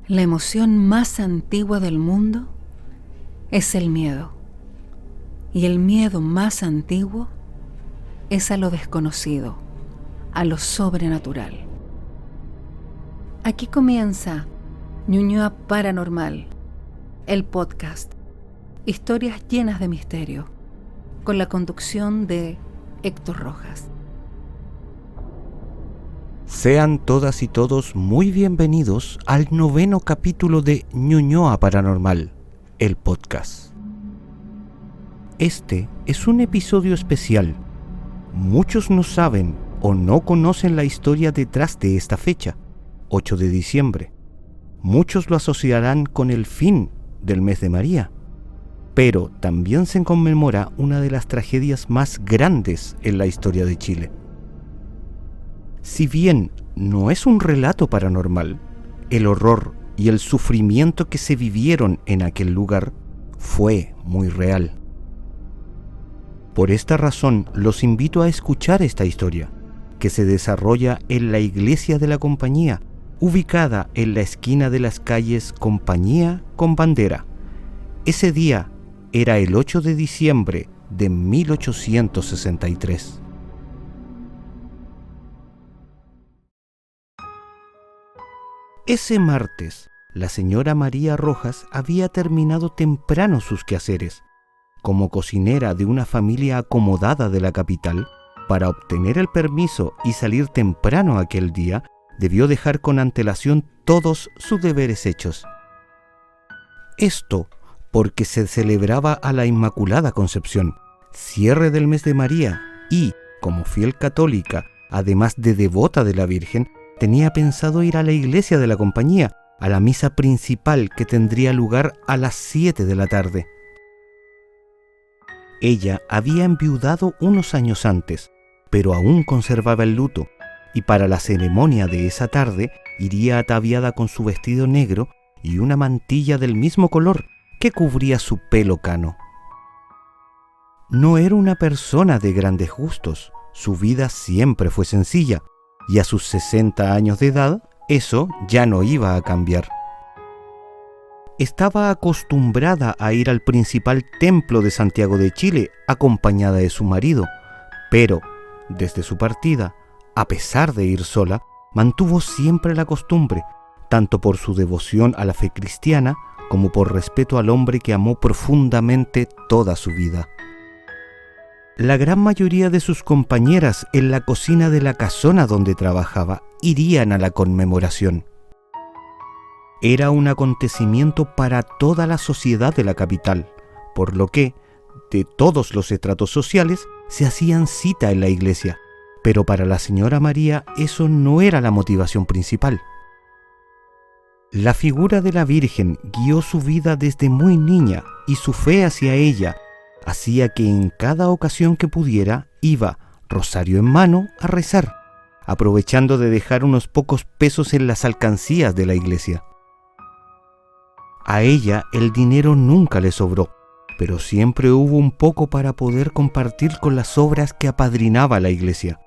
La emoción más antigua del mundo es el miedo. Y el miedo más antiguo es a lo desconocido, a lo sobrenatural. Aquí comienza Ñuñoa Paranormal, el podcast. Historias llenas de misterio, con la conducción de Héctor Rojas. Sean todas y todos muy bienvenidos al 9º capítulo de Ñuñoa Paranormal, el podcast. Este es un episodio especial. Muchos no saben o no conocen la historia detrás de esta fecha, 8 de diciembre. Muchos lo asociarán con el fin del mes de María, pero también se conmemora una de las tragedias más grandes en la historia de Chile. Si bien no es un relato paranormal, el horror y el sufrimiento que se vivieron en aquel lugar fue muy real. Por esta razón, los invito a escuchar esta historia, que se desarrolla en la iglesia de la Compañía, ubicada en la esquina de las calles Compañía con Bandera. Ese día era el 8 de diciembre de 1863. Ese martes, la señora María Rojas había terminado temprano sus quehaceres. Como cocinera de una familia acomodada de la capital, para obtener el permiso y salir temprano aquel día, debió dejar con antelación todos sus deberes hechos. Esto porque se celebraba a la Inmaculada Concepción, cierre del mes de María, y, como fiel católica, además de devota de la Virgen, tenía pensado ir a la iglesia de la Compañía, a la misa principal que tendría lugar a las 7 de la tarde. Ella había enviudado unos años antes, pero aún conservaba el luto, y para la ceremonia de esa tarde iría ataviada con su vestido negro y una mantilla del mismo color que cubría su pelo cano. No era una persona de grandes gustos, su vida siempre fue sencilla, y a sus 60 años de edad, eso ya no iba a cambiar. Estaba acostumbrada a ir al principal templo de Santiago de Chile, acompañada de su marido, pero, desde su partida, a pesar de ir sola, mantuvo siempre la costumbre, tanto por su devoción a la fe cristiana, como por respeto al hombre que amó profundamente toda su vida. La gran mayoría de sus compañeras en la cocina de la casona donde trabajaba irían a la conmemoración. Era un acontecimiento para toda la sociedad de la capital, por lo que, de todos los estratos sociales, se hacían cita en la iglesia, pero para la señora María eso no era la motivación principal. La figura de la Virgen guió su vida desde muy niña y su fe hacia ella hacía que en cada ocasión que pudiera iba, rosario en mano, a rezar, aprovechando de dejar unos pocos pesos en las alcancías de la iglesia. A ella el dinero nunca le sobró, pero siempre hubo un poco para poder compartir con las obras que apadrinaba la iglesia,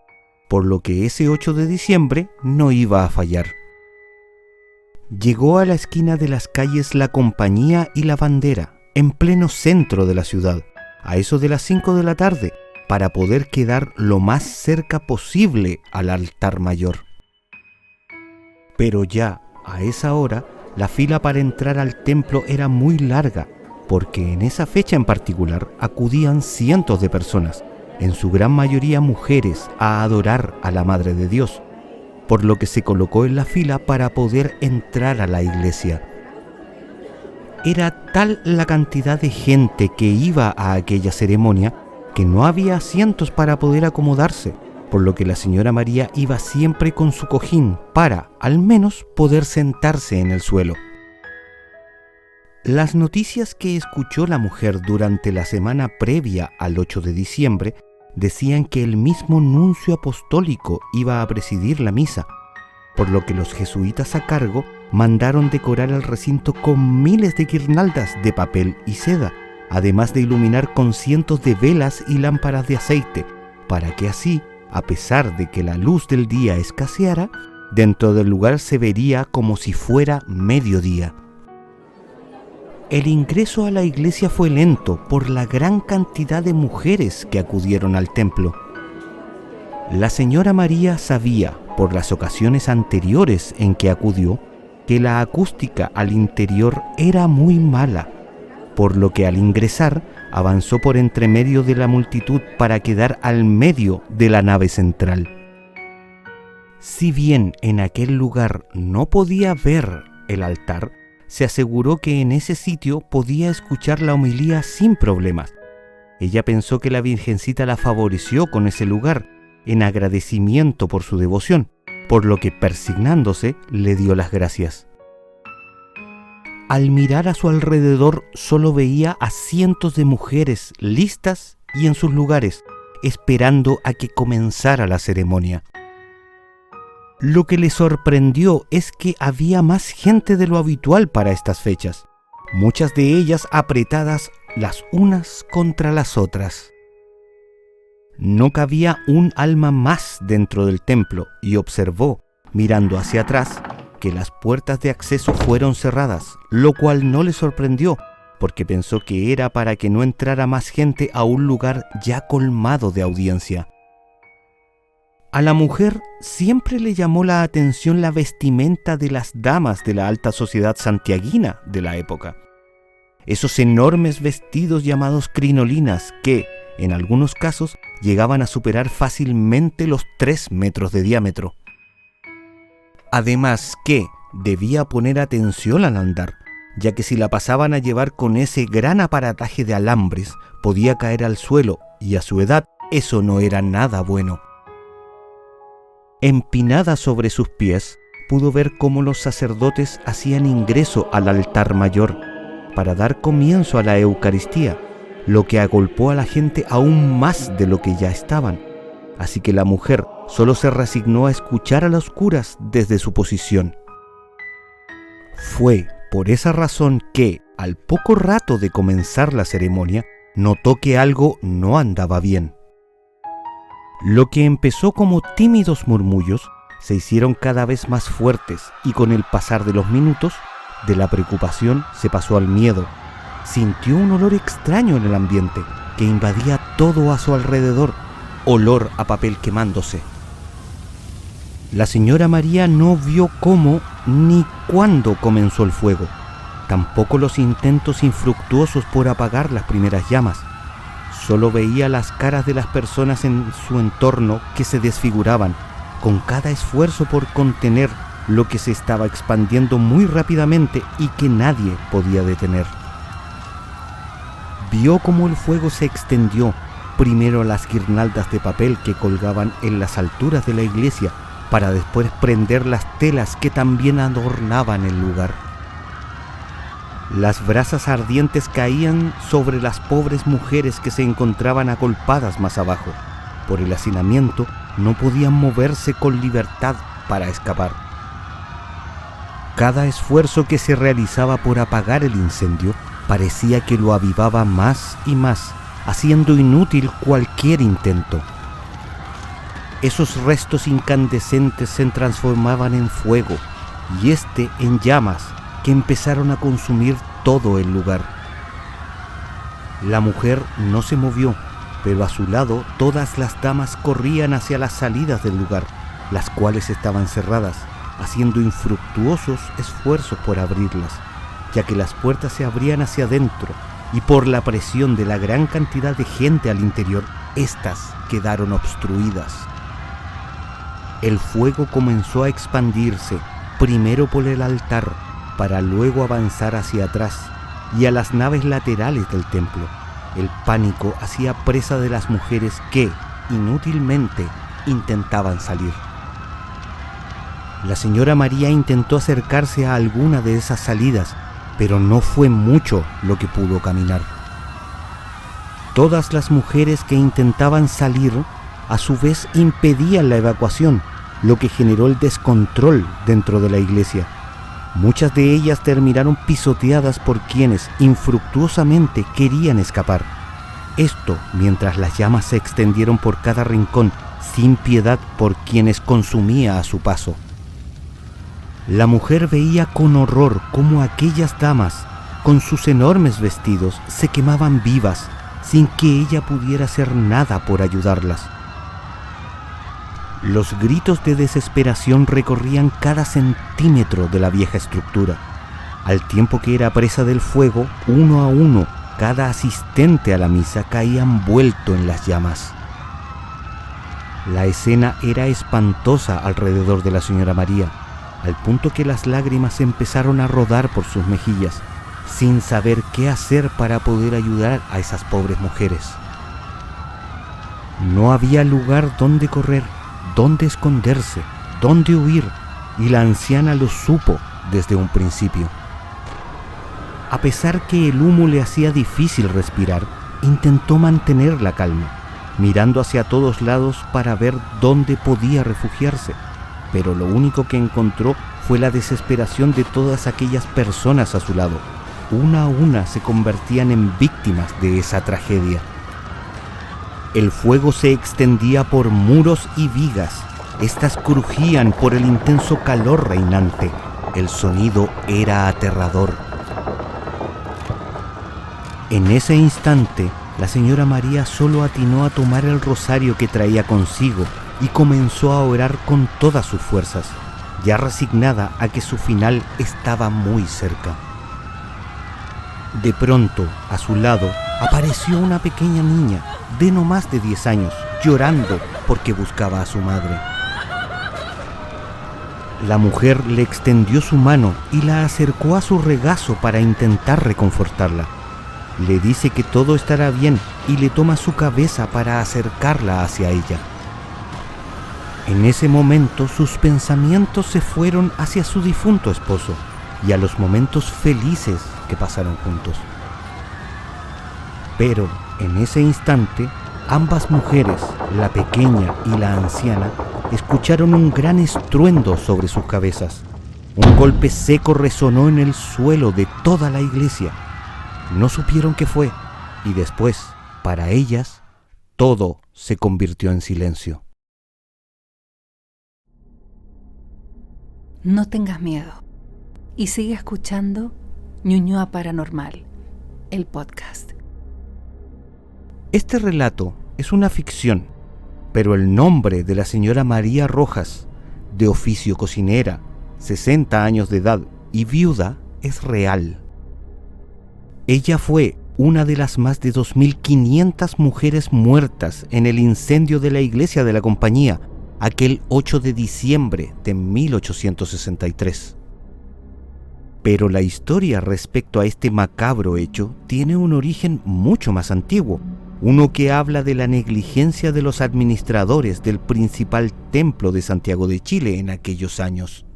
por lo que ese 8 de diciembre no iba a fallar. Llegó a la esquina de las calles La Compañía y La Bandera, en pleno centro de la ciudad, a eso de las 5 de la tarde, para poder quedar lo más cerca posible al altar mayor. Pero ya a esa hora, la fila para entrar al templo era muy larga, porque en esa fecha en particular acudían cientos de personas, en su gran mayoría mujeres, a adorar a la Madre de Dios, por lo que se colocó en la fila para poder entrar a la iglesia. Era tal la cantidad de gente que iba a aquella ceremonia que no había asientos para poder acomodarse, por lo que la señora María iba siempre con su cojín para, al menos, poder sentarse en el suelo. Las noticias que escuchó la mujer durante la semana previa al 8 de diciembre decían que el mismo nuncio apostólico iba a presidir la misa, por lo que los jesuitas a cargo mandaron decorar el recinto con miles de guirnaldas de papel y seda, además de iluminar con cientos de velas y lámparas de aceite, para que así, a pesar de que la luz del día escaseara, Dentro del lugar se vería como si fuera mediodía. El ingreso a la iglesia fue lento por la gran cantidad de mujeres que acudieron al templo. La señora María sabía, por las ocasiones anteriores en que acudió, que la acústica al interior era muy mala, por lo que al ingresar avanzó por entre medio de la multitud para quedar al medio de la nave central. Si bien en aquel lugar no podía ver el altar, se aseguró que en ese sitio podía escuchar la homilía sin problemas. Ella pensó que la Virgencita la favoreció con ese lugar en agradecimiento por su devoción, por lo que persignándose le dio las gracias. Al mirar a su alrededor solo veía a cientos de mujeres listas y en sus lugares, esperando a que comenzara la ceremonia. Lo que le sorprendió es que había más gente de lo habitual para estas fechas, muchas de ellas apretadas las unas contra las otras. No cabía un alma más dentro del templo y observó, mirando hacia atrás, que las puertas de acceso fueron cerradas, lo cual no le sorprendió, porque pensó que era para que no entrara más gente a un lugar ya colmado de audiencia. A la mujer siempre le llamó la atención la vestimenta de las damas de la alta sociedad santiaguina de la época. Esos enormes vestidos llamados crinolinas que, en algunos casos, llegaban a superar fácilmente los 3 metros de diámetro. Además que debía poner atención al andar, ya que si la pasaban a llevar con ese gran aparataje de alambres, podía caer al suelo y a su edad eso no era nada bueno. Empinada sobre sus pies, pudo ver cómo los sacerdotes hacían ingreso al altar mayor para dar comienzo a la Eucaristía, lo que agolpó a la gente aún más de lo que ya estaban. Así que la mujer solo se resignó a escuchar a las curas desde su posición. Fue por esa razón que, al poco rato de comenzar la ceremonia, notó que algo no andaba bien. Lo que empezó como tímidos murmullos se hicieron cada vez más fuertes y con el pasar de los minutos, de la preocupación se pasó al miedo. Sintió un olor extraño en el ambiente que invadía todo a su alrededor, olor a papel quemándose. La señora María no vio cómo ni cuándo comenzó el fuego, tampoco los intentos infructuosos por apagar las primeras llamas. Solo veía las caras de las personas en su entorno que se desfiguraban con cada esfuerzo por contener lo que se estaba expandiendo muy rápidamente y que nadie podía detener. Vio cómo el fuego se extendió primero a las guirnaldas de papel que colgaban en las alturas de la iglesia para después prender las telas que también adornaban el lugar. Las brasas ardientes caían sobre las pobres mujeres que se encontraban agolpadas más abajo. Por el hacinamiento no podían moverse con libertad para escapar. Cada esfuerzo que se realizaba por apagar el incendio parecía que lo avivaba más y más, haciendo inútil cualquier intento. Esos restos incandescentes se transformaban en fuego y en llamas que empezaron a consumir todo el lugar. La mujer no se movió, pero a su lado todas las damas corrían hacia las salidas del lugar, las cuales estaban cerradas, haciendo infructuosos esfuerzos por abrirlas, ya que las puertas se abrían hacia adentro y por la presión de la gran cantidad de gente al interior, éstas quedaron obstruidas. El fuego comenzó a expandirse, primero por el altar, para luego avanzar hacia atrás y a las naves laterales del templo. El pánico hacía presa de las mujeres que, inútilmente, intentaban salir. La señora María intentó acercarse a alguna de esas salidas, pero no fue mucho lo que pudo caminar. Todas las mujeres que intentaban salir, a su vez impedían la evacuación, lo que generó el descontrol dentro de la iglesia. Muchas de ellas terminaron pisoteadas por quienes infructuosamente querían escapar. Esto mientras las llamas se extendieron por cada rincón, sin piedad por quienes consumía a su paso. La mujer veía con horror cómo aquellas damas, con sus enormes vestidos, se quemaban vivas, sin que ella pudiera hacer nada por ayudarlas. Los gritos de desesperación recorrían cada centímetro de la vieja estructura. Al tiempo que era presa del fuego, uno a uno, cada asistente a la misa caía envuelto en las llamas. La escena era espantosa alrededor de la señora María, al punto que las lágrimas empezaron a rodar por sus mejillas, sin saber qué hacer para poder ayudar a esas pobres mujeres. No había lugar donde correr, donde esconderse, donde huir, y la anciana lo supo desde un principio. A pesar que el humo le hacía difícil respirar, intentó mantener la calma, mirando hacia todos lados para ver dónde podía refugiarse, pero lo único que encontró fue la desesperación de todas aquellas personas a su lado. Una a una se convertían en víctimas de esa tragedia. El fuego se extendía por muros y vigas. Estas crujían por el intenso calor reinante. El sonido era aterrador. En ese instante, la señora María solo atinó a tomar el rosario que traía consigo y comenzó a orar con todas sus fuerzas, ya resignada a que su final estaba muy cerca. De pronto, a su lado, apareció una pequeña niña de no más de 10 años, llorando porque buscaba a su madre. La mujer le extendió su mano y la acercó a su regazo para intentar reconfortarla. Le dice que todo estará bien y le toma su cabeza para acercarla hacia ella. En ese momento sus pensamientos se fueron hacia su difunto esposo y a los momentos felices que pasaron juntos. Pero en ese instante, ambas mujeres, la pequeña y la anciana, escucharon un gran estruendo sobre sus cabezas. Un golpe seco resonó en el suelo de toda la iglesia. No supieron qué fue, y después, para ellas, todo se convirtió en silencio. No tengas miedo y sigue escuchando Ñuñoa Paranormal, el podcast. Este relato es una ficción, pero el nombre de la señora María Rojas, de oficio cocinera, 60 años de edad y viuda, es real. Ella fue una de las más de 2.500 mujeres muertas en el incendio de la iglesia de la Compañía, aquel 8 de diciembre de 1863. Pero la historia respecto a este macabro hecho tiene un origen mucho más antiguo, uno que habla de la negligencia de los administradores del principal templo de Santiago de Chile en aquellos años.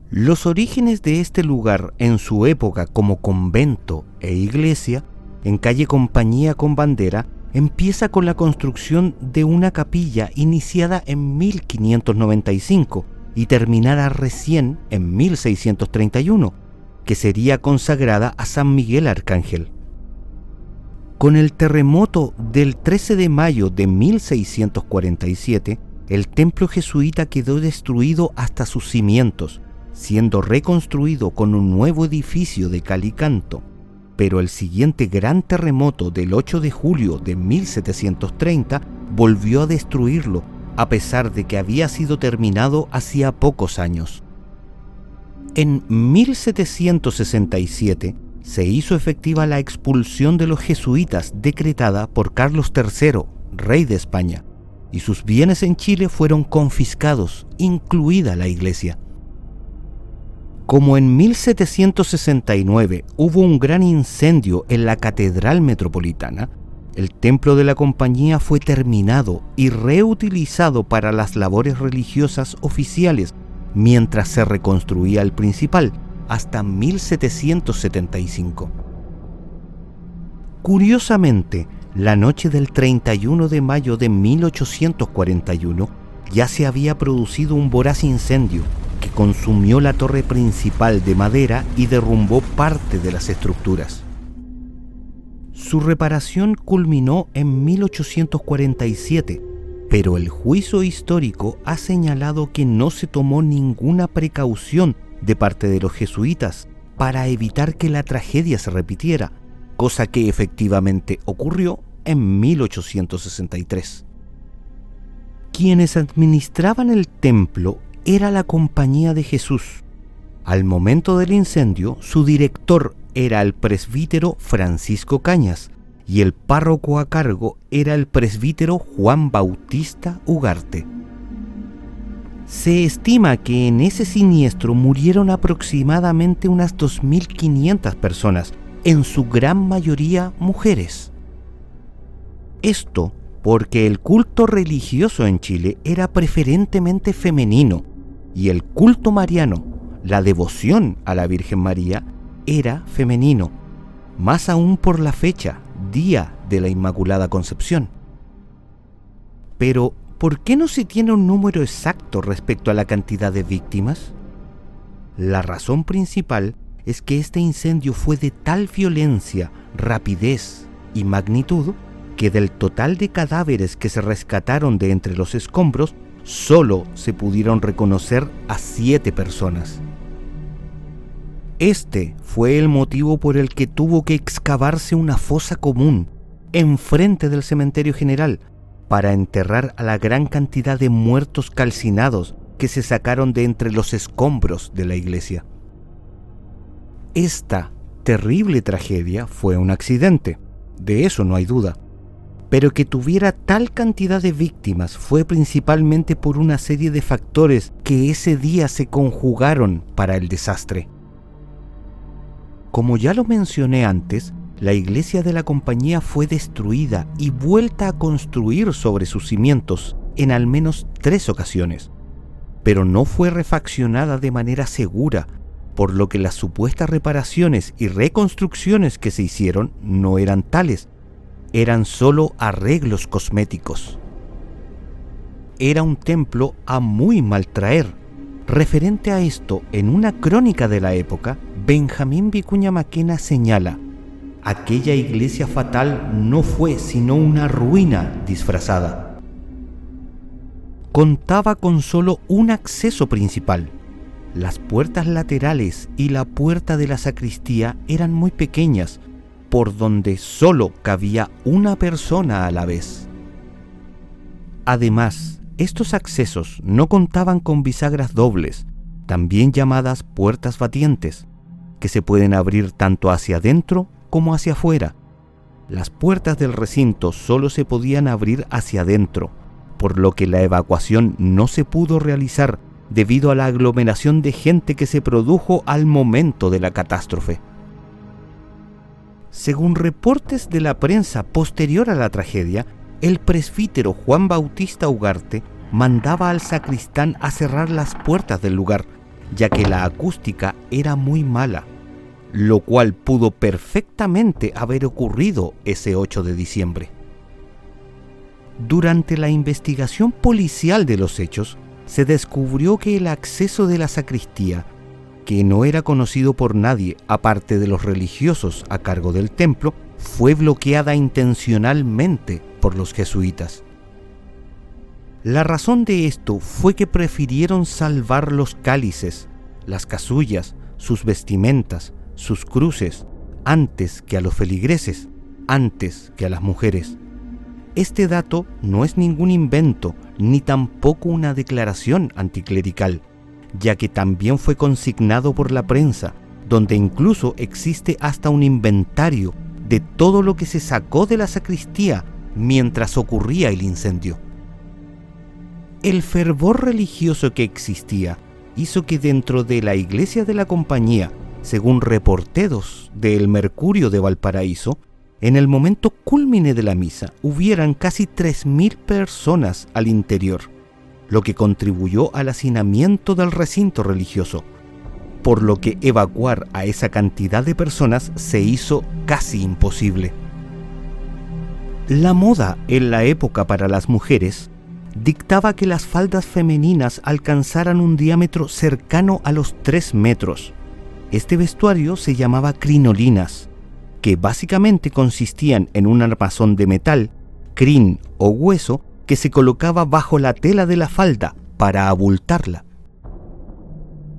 Los orígenes de este lugar en su época como convento e iglesia, en calle Compañía con Bandera, empieza con la construcción de una capilla iniciada en 1595 y terminada recién en 1631, que sería consagrada a San Miguel Arcángel. Con el terremoto del 13 de mayo de 1647, el templo jesuita quedó destruido hasta sus cimientos, siendo reconstruido con un nuevo edificio de cal y canto. Pero el siguiente gran terremoto del 8 de julio de 1730 volvió a destruirlo, a pesar de que había sido terminado hacía pocos años. En 1767 se hizo efectiva la expulsión de los jesuitas decretada por Carlos III, rey de España, y sus bienes en Chile fueron confiscados, incluida la iglesia. Como en 1769 hubo un gran incendio en la Catedral Metropolitana, el templo de la Compañía fue terminado y reutilizado para las labores religiosas oficiales, mientras se reconstruía el principal, hasta 1775. Curiosamente, la noche del 31 de mayo de 1841 ya se había producido un voraz incendio que consumió la torre principal de madera y derrumbó parte de las estructuras. Su reparación culminó en 1847, pero el juicio histórico ha señalado que no se tomó ninguna precaución de parte de los jesuitas para evitar que la tragedia se repitiera, cosa que efectivamente ocurrió en 1863. Quienes administraban el templo era la Compañía de Jesús. Al momento del incendio, su director era el presbítero Francisco Cañas y el párroco a cargo era el presbítero Juan Bautista Ugarte. Se estima que en ese siniestro murieron aproximadamente unas 2.500 personas, en su gran mayoría mujeres. Esto porque el culto religioso en Chile era preferentemente femenino y el culto mariano, la devoción a la Virgen María, era femenino, más aún por la fecha, Día de la Inmaculada Concepción. Pero, ¿por qué no se tiene un número exacto respecto a la cantidad de víctimas? La razón principal es que este incendio fue de tal violencia, rapidez y magnitud que del total de cadáveres que se rescataron de entre los escombros, solo se pudieron reconocer a 7 personas. Este fue el motivo por el que tuvo que excavarse una fosa común enfrente del cementerio general para enterrar a la gran cantidad de muertos calcinados que se sacaron de entre los escombros de la iglesia. Esta terrible tragedia fue un accidente, de eso no hay duda, pero que tuviera tal cantidad de víctimas fue principalmente por una serie de factores que ese día se conjugaron para el desastre. Como ya lo mencioné antes, la iglesia de la Compañía fue destruida y vuelta a construir sobre sus cimientos en al menos 3 ocasiones, pero no fue refaccionada de manera segura, por lo que las supuestas reparaciones y reconstrucciones que se hicieron no eran tales, eran solo arreglos cosméticos. Era un templo a muy mal traer. Referente a esto, en una crónica de la época, Benjamín Vicuña Maquena señala: aquella iglesia fatal no fue sino una ruina disfrazada. Contaba con solo un acceso principal. Las puertas laterales y la puerta de la sacristía eran muy pequeñas, por donde solo cabía una persona a la vez. Además, estos accesos no contaban con bisagras dobles, también llamadas puertas batientes, que se pueden abrir tanto hacia adentro como hacia afuera. Las puertas del recinto solo se podían abrir hacia adentro, por lo que la evacuación no se pudo realizar debido a la aglomeración de gente que se produjo al momento de la catástrofe. Según reportes de la prensa posterior a la tragedia, el presbítero Juan Bautista Ugarte mandaba al sacristán a cerrar las puertas del lugar, ya que la acústica era muy mala, lo cual pudo perfectamente haber ocurrido ese 8 de diciembre. Durante la investigación policial de los hechos, se descubrió que el acceso de la sacristía, que no era conocido por nadie aparte de los religiosos a cargo del templo, fue bloqueada intencionalmente por los jesuitas. La razón de esto fue que prefirieron salvar los cálices, las casullas, sus vestimentas, sus cruces, antes que a los feligreses, antes que a las mujeres. Este dato no es ningún invento, ni tampoco una declaración anticlerical, ya que también fue consignado por la prensa, donde incluso existe hasta un inventario de todo lo que se sacó de la sacristía mientras ocurría el incendio. El fervor religioso que existía hizo que dentro de la iglesia de la Compañía, según reporteros de El Mercurio de Valparaíso, en el momento cúlmine de la misa hubieran casi 3.000 personas al interior, lo que contribuyó al hacinamiento del recinto religioso, por lo que evacuar a esa cantidad de personas se hizo casi imposible. La moda en la época para las mujeres dictaba que las faldas femeninas alcanzaran un diámetro cercano a los 3 metros. Este vestuario se llamaba crinolinas, que básicamente consistían en un armazón de metal, crin o hueso, que se colocaba bajo la tela de la falda para abultarla.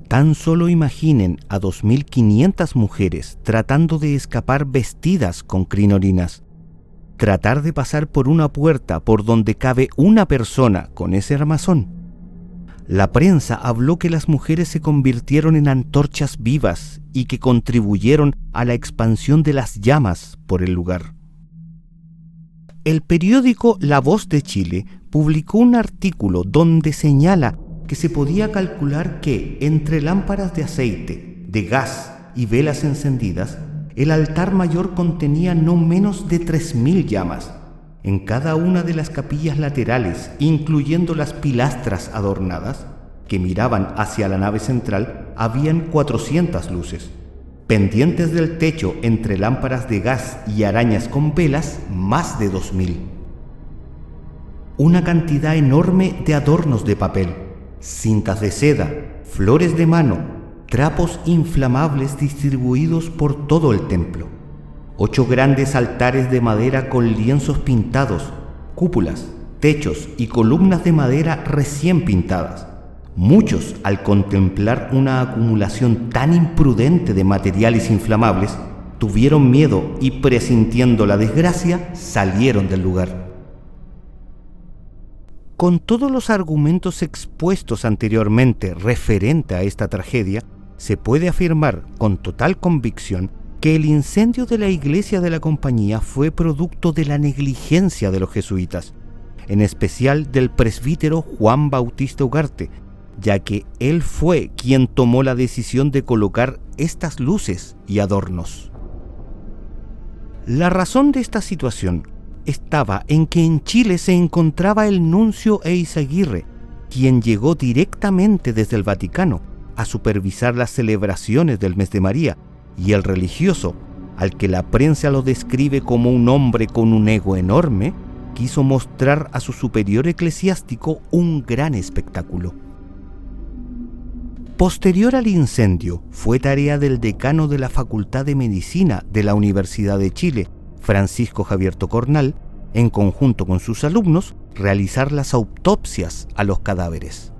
Tan solo imaginen a 2.500 mujeres tratando de escapar vestidas con crinolinas. Tratar de pasar por una puerta por donde cabe una persona con ese armazón. La prensa habló que las mujeres se convirtieron en antorchas vivas y que contribuyeron a la expansión de las llamas por el lugar. El periódico La Voz de Chile publicó un artículo donde señala que se podía calcular que entre lámparas de aceite, de gas y velas encendidas, el altar mayor contenía no menos de 3.000 llamas. En cada una de las capillas laterales, incluyendo las pilastras adornadas, que miraban hacia la nave central, habían 400 luces. Pendientes del techo entre lámparas de gas y arañas con velas, más de 2.000. Una cantidad enorme de adornos de papel, cintas de seda, flores de mano, trapos inflamables distribuidos por todo el templo. 8 grandes altares de madera con lienzos pintados, cúpulas, techos y columnas de madera recién pintadas. Muchos, al contemplar una acumulación tan imprudente de materiales inflamables, tuvieron miedo y, presintiendo la desgracia, salieron del lugar. Con todos los argumentos expuestos anteriormente referente a esta tragedia, se puede afirmar con total convicción que el incendio de la iglesia de la compañía fue producto de la negligencia de los jesuitas, en especial del presbítero Juan Bautista Ugarte, ya que él fue quien tomó la decisión de colocar estas luces y adornos. La razón de esta situación estaba en que en Chile se encontraba el nuncio Eizaguirre, quien llegó directamente desde el Vaticano a supervisar las celebraciones del mes de María, y el religioso, al que la prensa lo describe como un hombre con un ego enorme, quiso mostrar a su superior eclesiástico un gran espectáculo. Posterior al incendio, fue tarea del decano de la Facultad de Medicina de la Universidad de Chile, Francisco Javier Tocornal, en conjunto con sus alumnos, realizar las autopsias a los cadáveres.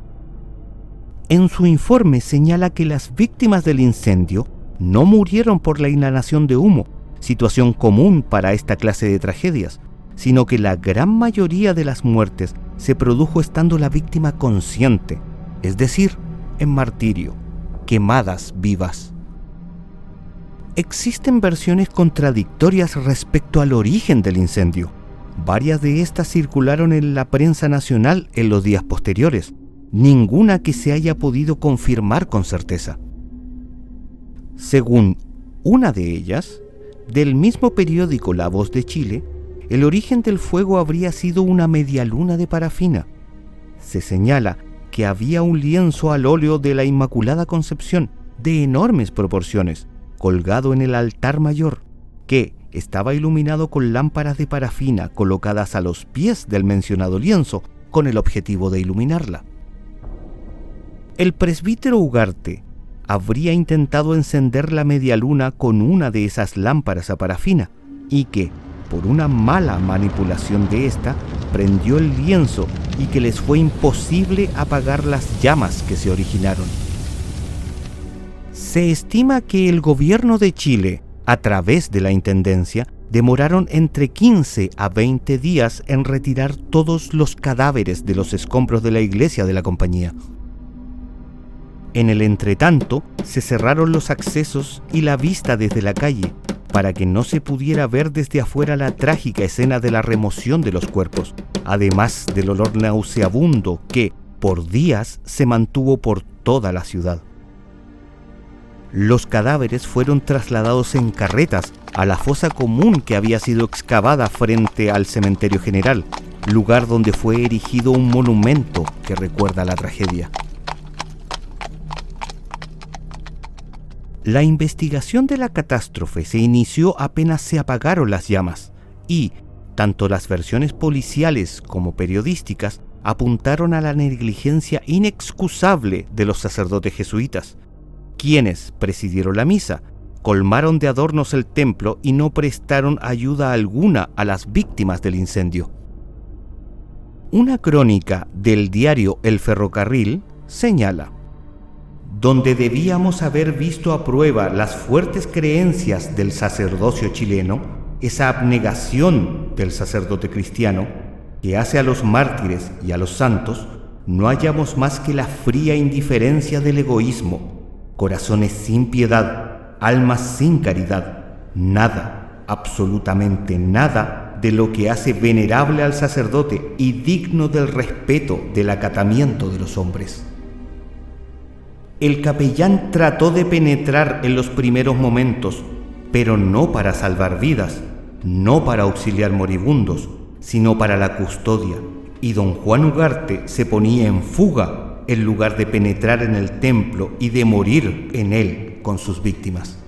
En su informe señala que las víctimas del incendio no murieron por la inhalación de humo, situación común para esta clase de tragedias, sino que la gran mayoría de las muertes se produjo estando la víctima consciente, es decir, en martirio, quemadas vivas. Existen versiones contradictorias respecto al origen del incendio. Varias de estas circularon en la prensa nacional en los días posteriores, ninguna que se haya podido confirmar con certeza. Según una de ellas, del mismo periódico La Voz de Chile, el origen del fuego habría sido una medialuna de parafina. Se señala que había un lienzo al óleo de la Inmaculada Concepción de enormes proporciones, colgado en el altar mayor, que estaba iluminado con lámparas de parafina colocadas a los pies del mencionado lienzo con el objetivo de iluminarla. El presbítero Ugarte habría intentado encender la medialuna con una de esas lámparas a parafina y que, por una mala manipulación de esta, prendió el lienzo y que les fue imposible apagar las llamas que se originaron. Se estima que el gobierno de Chile, a través de la Intendencia, demoraron entre 15 a 20 días en retirar todos los cadáveres de los escombros de la iglesia de la compañía. En el entretanto, se cerraron los accesos y la vista desde la calle, para que no se pudiera ver desde afuera la trágica escena de la remoción de los cuerpos, además del olor nauseabundo que, por días, se mantuvo por toda la ciudad. Los cadáveres fueron trasladados en carretas a la fosa común que había sido excavada frente al cementerio general, lugar donde fue erigido un monumento que recuerda la tragedia. La investigación de la catástrofe se inició apenas se apagaron las llamas y, tanto las versiones policiales como periodísticas apuntaron a la negligencia inexcusable de los sacerdotes jesuitas, quienes presidieron la misa, colmaron de adornos el templo y no prestaron ayuda alguna a las víctimas del incendio. Una crónica del diario El Ferrocarril señala: donde debíamos haber visto a prueba las fuertes creencias del sacerdocio chileno, esa abnegación del sacerdote cristiano que hace a los mártires y a los santos, no hallamos más que la fría indiferencia del egoísmo, corazones sin piedad, almas sin caridad, nada, absolutamente nada de lo que hace venerable al sacerdote y digno del respeto del acatamiento de los hombres. El capellán trató de penetrar en los primeros momentos, pero no para salvar vidas, no para auxiliar moribundos, sino para la custodia, y don Juan Ugarte se ponía en fuga en lugar de penetrar en el templo y de morir en él con sus víctimas.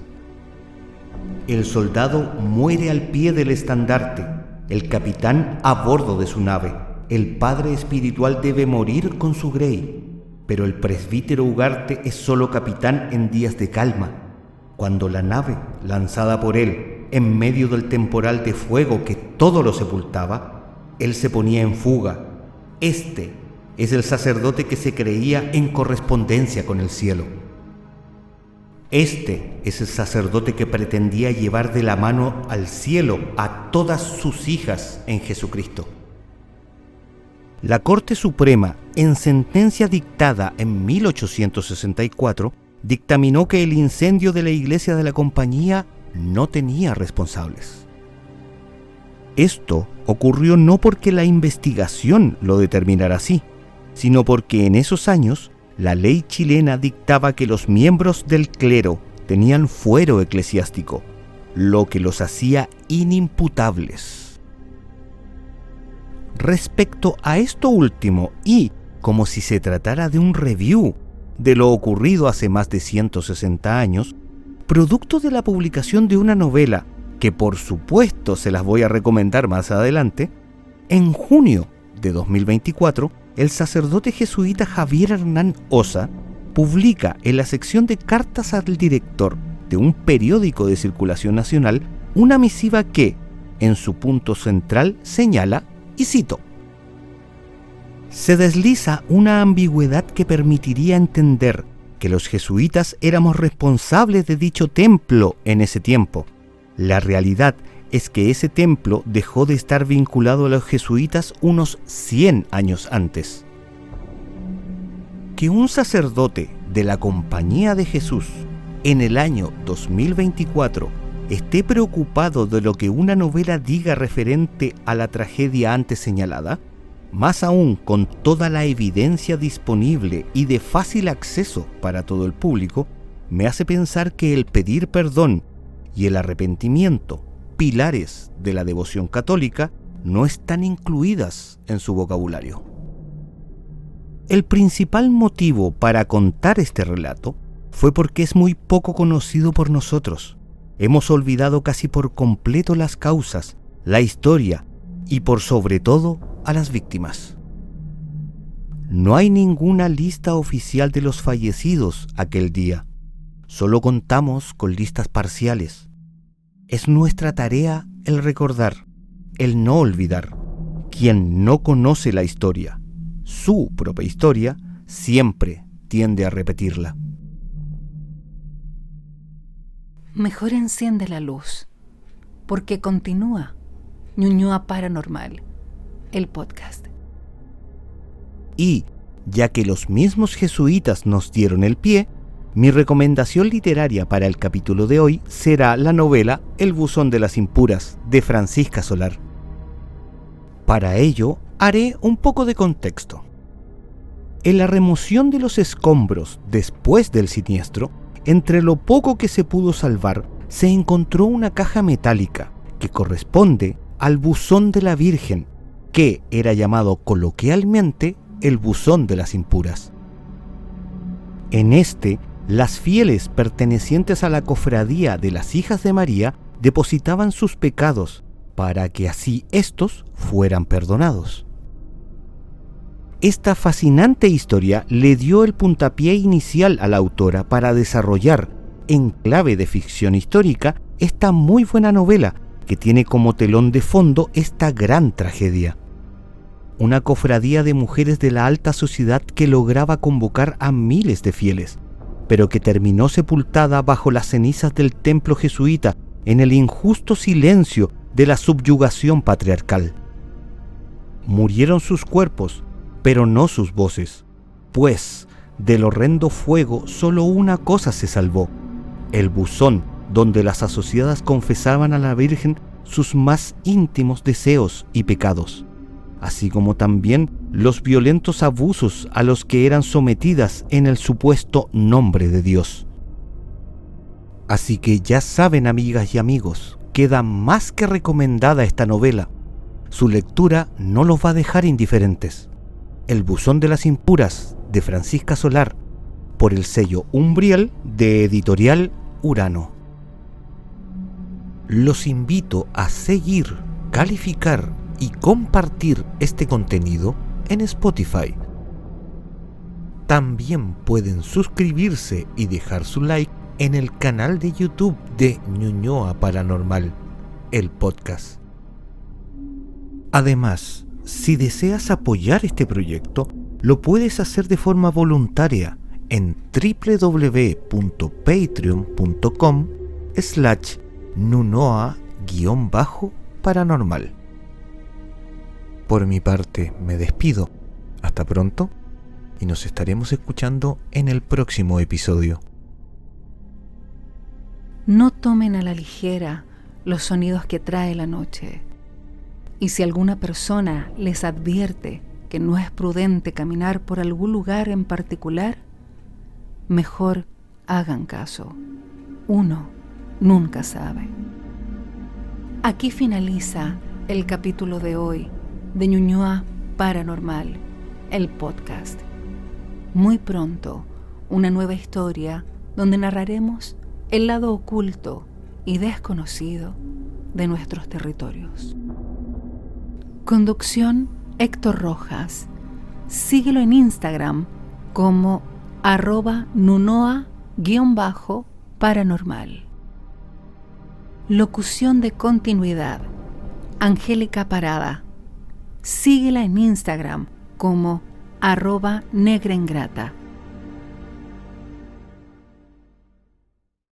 El soldado muere al pie del estandarte, el capitán a bordo de su nave, el padre espiritual debe morir con su grey, pero el presbítero Ugarte es solo capitán en días de calma, cuando la nave, lanzada por él, en medio del temporal de fuego que todo lo sepultaba, él se ponía en fuga. Este es el sacerdote que se creía en correspondencia con el cielo. Este es el sacerdote que pretendía llevar de la mano al cielo a todas sus hijas en Jesucristo. La Corte Suprema, en sentencia dictada en 1864, dictaminó que el incendio de la iglesia de la Compañía no tenía responsables. Esto ocurrió no porque la investigación lo determinara así, sino porque en esos años la ley chilena dictaba que los miembros del clero tenían fuero eclesiástico, lo que los hacía inimputables. Respecto a esto último, y como si se tratara de un review de lo ocurrido hace más de 160 años, producto de la publicación de una novela, que por supuesto se las voy a recomendar más adelante, en junio de 2024, el sacerdote jesuita Javier Hernán Osa publica en la sección de cartas al director de un periódico de circulación nacional una misiva que, en su punto central, señala, y cito: se desliza una ambigüedad que permitiría entender que los jesuitas éramos responsables de dicho templo en ese tiempo. La realidad es que ese templo dejó de estar vinculado a los jesuitas unos 100 años antes. Que un sacerdote de la Compañía de Jesús en el año 2024 esté preocupado de lo que una novela diga referente a la tragedia antes señalada, más aún con toda la evidencia disponible y de fácil acceso para todo el público, me hace pensar que el pedir perdón y el arrepentimiento, pilares de la devoción católica, no están incluidas en su vocabulario. El principal motivo para contar este relato fue porque es muy poco conocido por nosotros. Hemos olvidado casi por completo las causas, la historia y por sobre todo a las víctimas. No hay ninguna lista oficial de los fallecidos aquel día. Solo contamos con listas parciales. Es nuestra tarea el recordar, el no olvidar. Quien no conoce la historia, su propia historia, siempre tiende a repetirla. Mejor enciende la luz, porque continúa Ñuñoa Paranormal, el podcast. Y, ya que los mismos jesuitas nos dieron el pie, mi recomendación literaria para el capítulo de hoy será la novela El buzón de las impuras, de Francisca Solar. Para ello, haré un poco de contexto. En la remoción de los escombros después del siniestro, entre lo poco que se pudo salvar, se encontró una caja metálica que corresponde al buzón de la Virgen, que era llamado coloquialmente el buzón de las impuras. En este, las fieles pertenecientes a la cofradía de las Hijas de María depositaban sus pecados para que así éstos fueran perdonados. Esta fascinante historia le dio el puntapié inicial a la autora para desarrollar, en clave de ficción histórica, esta muy buena novela que tiene como telón de fondo esta gran tragedia. una cofradía de mujeres de la alta sociedad que lograba convocar a miles de fieles, pero que terminó sepultada bajo las cenizas del templo jesuita en el injusto silencio de la subyugación patriarcal. Murieron sus cuerpos, pero no sus voces, pues del horrendo fuego solo una cosa se salvó: el buzón donde las asociadas confesaban a la Virgen sus más íntimos deseos y pecados, así como también los violentos abusos a los que eran sometidas en el supuesto nombre de Dios. Así que ya saben, amigas y amigos, queda más que recomendada esta novela. Su lectura no los va a dejar indiferentes. El buzón de las impuras, de Francisca Solar, por el sello Umbriel de Editorial Urano. Los invito a seguir, calificar y compartir este contenido en Spotify. También pueden suscribirse y dejar su like en el canal de YouTube de Ñuñoa Paranormal, el podcast. Además, si deseas apoyar este proyecto, lo puedes hacer de forma voluntaria en www.patreon.com/Nunoa_paranormal. Por mi parte, me despido. Hasta pronto y nos estaremos escuchando en el próximo episodio. No tomen a la ligera los sonidos que trae la noche. Y si alguna persona les advierte que no es prudente caminar por algún lugar en particular, mejor hagan caso. Uno nunca sabe. Aquí finaliza el capítulo de hoy de Ñuñoa Paranormal, el podcast. Muy pronto, una nueva historia donde narraremos el lado oculto y desconocido de nuestros territorios. Conducción: Héctor Rojas. Síguelo en Instagram como @Nunoa_paranormal. Locución de continuidad: Angélica Parada. Síguela en Instagram como @negraingrata.